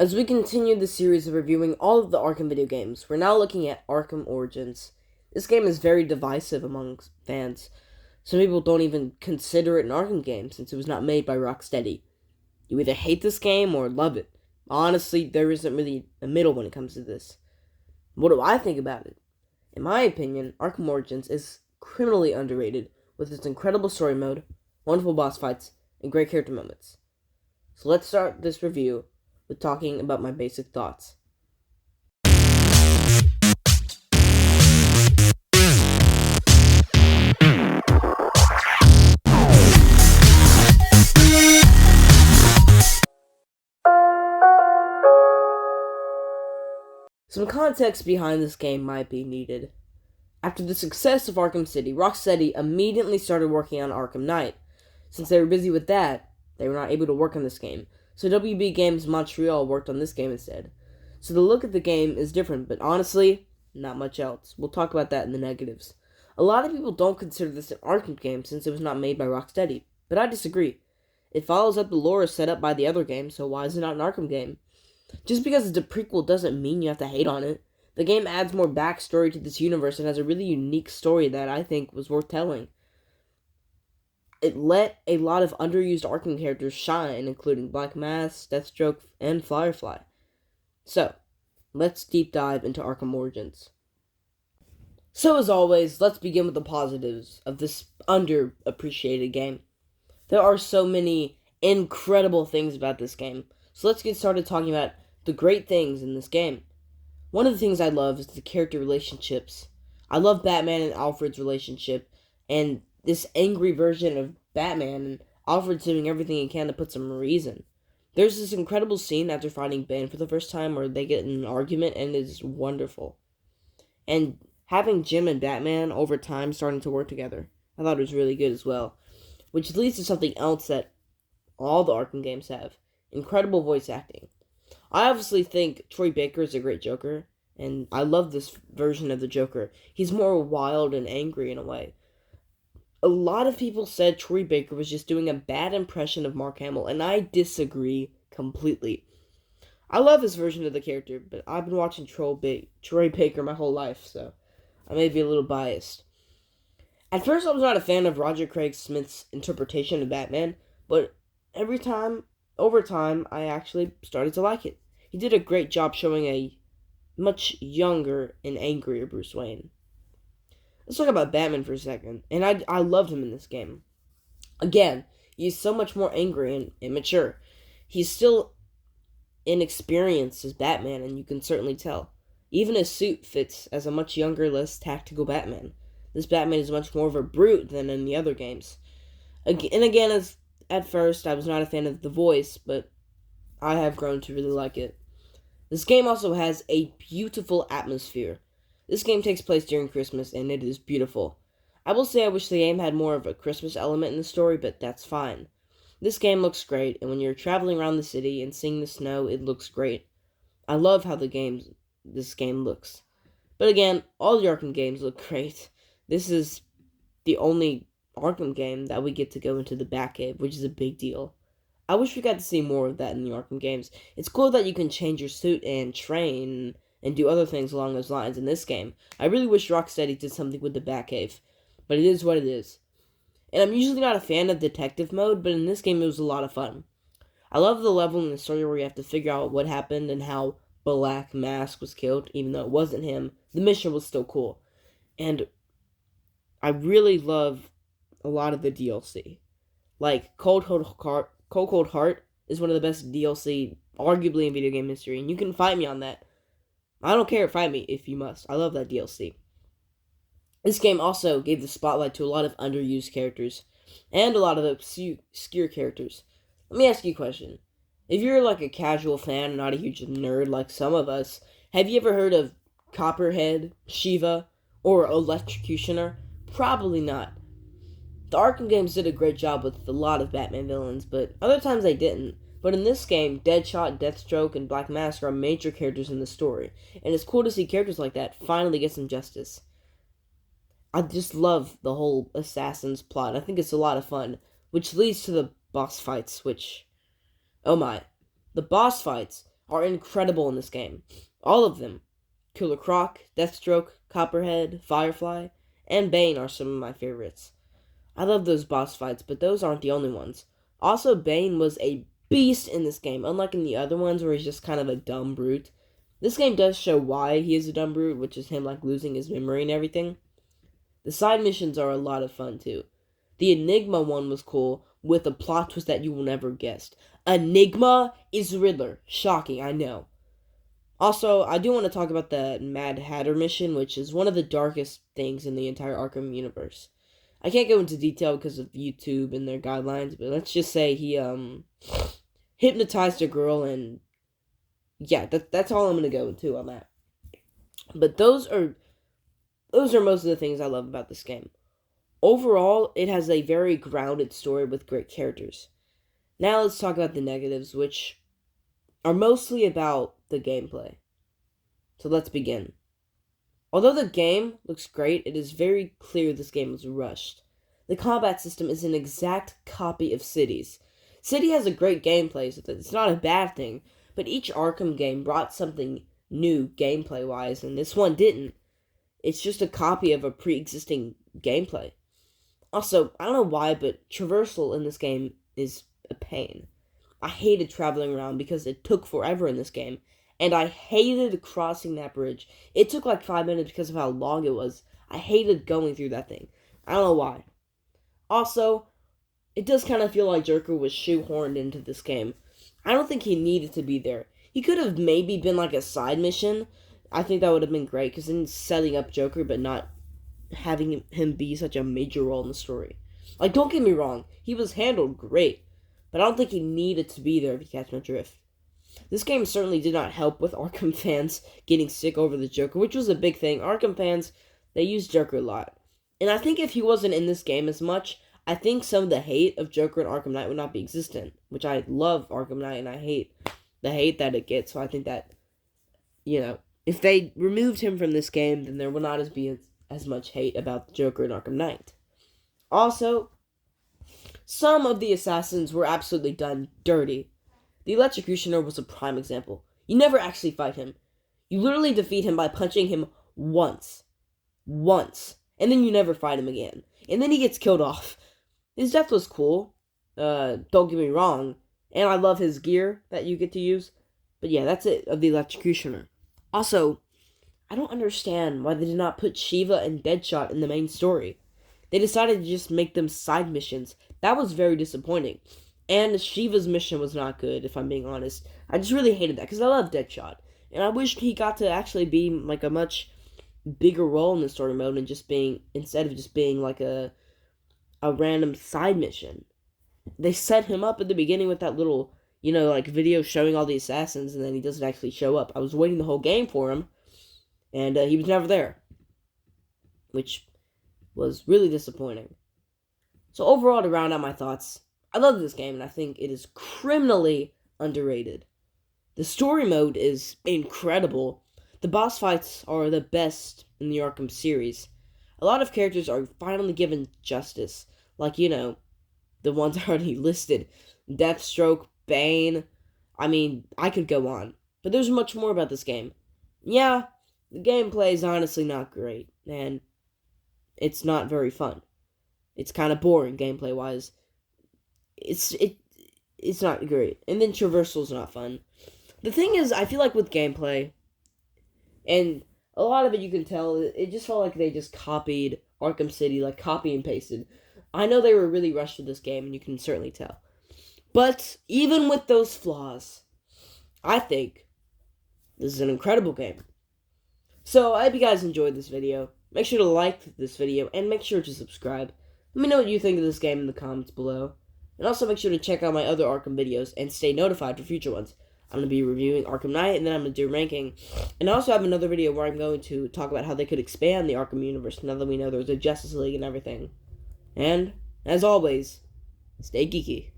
As we continue the series of reviewing all of the Arkham video games, we're now looking at Arkham Origins. This game is very divisive among fans. Some people don't even consider it an Arkham game since it was not made by Rocksteady. You either hate this game or love it. Honestly, there isn't really a middle when it comes to this. What do I think about it? In my opinion, Arkham Origins is criminally underrated with its incredible story mode, wonderful boss fights, and great character moments. So let's start this review with talking about my basic thoughts. Some context behind this game might be needed. After the success of Arkham City, Rocksteady immediately started working on Arkham Knight. Since they were busy with that, they were not able to work on this game, so WB Games Montreal worked on this game instead. So the look of the game is different, but honestly, not much else. We'll talk about that in the negatives. A lot of people don't consider this an Arkham game since it was not made by Rocksteady, but I disagree. It follows up the lore set up by the other game, so why is it not an Arkham game? Just because it's a prequel doesn't mean you have to hate on it. The game adds more backstory to this universe and has a really unique story that I think was worth telling. It let a lot of underused Arkham characters shine, including Black Mask, Deathstroke, and Firefly. So, let's deep dive into Arkham Origins. So as always, let's begin with the positives of this underappreciated game. There are so many incredible things about this game, so let's get started talking about the great things in this game. One of the things I love is the character relationships. I love Batman and Alfred's relationship, and this angry version of Batman, and Alfred's doing everything he can to put some reason. There's this incredible scene after fighting Bane for the first time where they get in an argument, and it is wonderful. And having Jim and Batman over time starting to work together, I thought it was really good as well. Which leads to something else that all the Arkham games have. Incredible voice acting. I obviously think Troy Baker is a great Joker, and I love this version of the Joker. He's more wild and angry in a way. A lot of people said Troy Baker was just doing a bad impression of Mark Hamill, and I disagree completely. I love his version of the character, but I've been watching Troy Baker my whole life, so I may be a little biased. At first, I was not a fan of Roger Craig Smith's interpretation of Batman, but over time, I actually started to like it. He did a great job showing a much younger and angrier Bruce Wayne. Let's talk about Batman for a second, and I loved him in this game. Again, he's so much more angry and immature. He's still inexperienced as Batman, and you can certainly tell. Even his suit fits as a much younger, less tactical Batman. This Batman is much more of a brute than in the other games. At first, I was not a fan of the voice, but I have grown to really like it. This game also has a beautiful atmosphere. This game takes place during Christmas, and it is beautiful. I will say I wish the game had more of a Christmas element in the story, but that's fine. This game looks great, and when you're traveling around the city and seeing the snow, it looks great. I love how this game looks. But again, all the Arkham games look great. This is the only Arkham game that we get to go into the Batcave, which is a big deal. I wish we got to see more of that in the Arkham games. It's cool that you can change your suit and train and do other things along those lines in this game. I really wish Rocksteady did something with the Batcave, but it is what it is. And I'm usually not a fan of detective mode, but in this game it was a lot of fun. I love the level in the story where you have to figure out what happened and how Black Mask was killed, even though it wasn't him. The mission was still cool. And I really love a lot of the DLC. Like, Cold Cold Heart is one of the best DLC, arguably, in video game history, and you can fight me on that. I don't care, fight me if you must. I love that DLC. This game also gave the spotlight to a lot of underused characters, and a lot of obscure characters. Let me ask you a question. If you're like a casual fan and not a huge nerd like some of us, have you ever heard of Copperhead, Shiva, or Electrocutioner? Probably not. The Arkham games did a great job with a lot of Batman villains, but other times they didn't. But in this game, Deadshot, Deathstroke, and Black Mask are major characters in the story, and it's cool to see characters like that finally get some justice. I just love the whole Assassins plot. I think it's a lot of fun, which leads to the boss fights, which... Oh my. The boss fights are incredible in this game. All of them. Killer Croc, Deathstroke, Copperhead, Firefly, and Bane are some of my favorites. I love those boss fights, but those aren't the only ones. Also, Bane was a beast in this game, unlike in the other ones where he's just kind of a dumb brute. This game does show why he is a dumb brute, which is him like losing his memory and everything. The side missions are a lot of fun too. The Enigma one was cool, with a plot twist that you will never guess. Enigma is Riddler. Shocking, I know. Also, I do want to talk about the Mad Hatter mission, which is one of the darkest things in the entire Arkham universe. I can't go into detail because of YouTube and their guidelines, but let's just say he hypnotized a girl, and yeah, that's all I'm gonna go into on that. But those are most of the things I love about this game. Overall, it has a very grounded story with great characters. Now let's talk about the negatives, which are mostly about the gameplay. So let's begin. Although the game looks great, it is very clear this game was rushed. The combat system is an exact copy of City's. City has a great gameplay, so it's not a bad thing, but each Arkham game brought something new gameplay-wise, and this one didn't. It's just a copy of a pre-existing gameplay. Also, I don't know why, but traversal in this game is a pain. I hated traveling around because it took forever in this game, and I hated crossing that bridge. It took like 5 minutes because of how long it was. I hated going through that thing. I don't know why. Also, it does kind of feel like Joker was shoehorned into this game. I don't think he needed to be there. He could have maybe been like a side mission. I think that would have been great, because then setting up Joker, but not having him be such a major role in the story. Like, don't get me wrong, he was handled great, but I don't think he needed to be there, if you catch my drift. This game certainly did not help with Arkham fans getting sick over the Joker, which was a big thing. Arkham fans, they use Joker a lot. And I think if he wasn't in this game as much, I think some of the hate of Joker and Arkham Knight would not be existent, which I love Arkham Knight, and I hate the hate that it gets, so I think that, if they removed him from this game, then there would not be as much hate about the Joker and Arkham Knight. Also, some of the assassins were absolutely done dirty. The Electrocutioner was a prime example. You never actually fight him. You literally defeat him by punching him once. And then you never fight him again. And then he gets killed off. His death was cool. Don't get me wrong. And I love his gear that you get to use. But yeah, that's it of the Electrocutioner. Also, I don't understand why they did not put Shiva and Deadshot in the main story. They decided to just make them side missions. That was very disappointing. And Shiva's mission was not good, if I'm being honest. I just really hated that, because I love Deadshot. And I wished he got to actually be like a much bigger role in the story mode, and instead of just being like a random side mission. They set him up at the beginning with that little, video showing all the assassins, and then he doesn't actually show up. I was waiting the whole game for him, and he was never there, which was really disappointing. So overall, to round out my thoughts, I love this game, and I think it is criminally underrated. The story mode is incredible. The boss fights are the best in the Arkham series. A lot of characters are finally given justice, like, the ones already listed. Deathstroke, Bane. I mean, I could go on. But there's much more about this game. Yeah, the gameplay is honestly not great, and it's not very fun. It's kind of boring gameplay-wise. It's not great. And then traversal's not fun. The thing is, I feel like with gameplay, and a lot of it you can tell, it just felt like they just copied Arkham City, like copy and pasted. I know they were really rushed with this game, and you can certainly tell. But even with those flaws, I think this is an incredible game. So I hope you guys enjoyed this video. Make sure to like this video, and make sure to subscribe. Let me know what you think of this game in the comments below. And also make sure to check out my other Arkham videos, and stay notified for future ones. I'm going to be reviewing Arkham Knight, and then I'm going to do ranking. And I also have another video where I'm going to talk about how they could expand the Arkham universe now that we know there's a Justice League and everything. And, as always, stay geeky.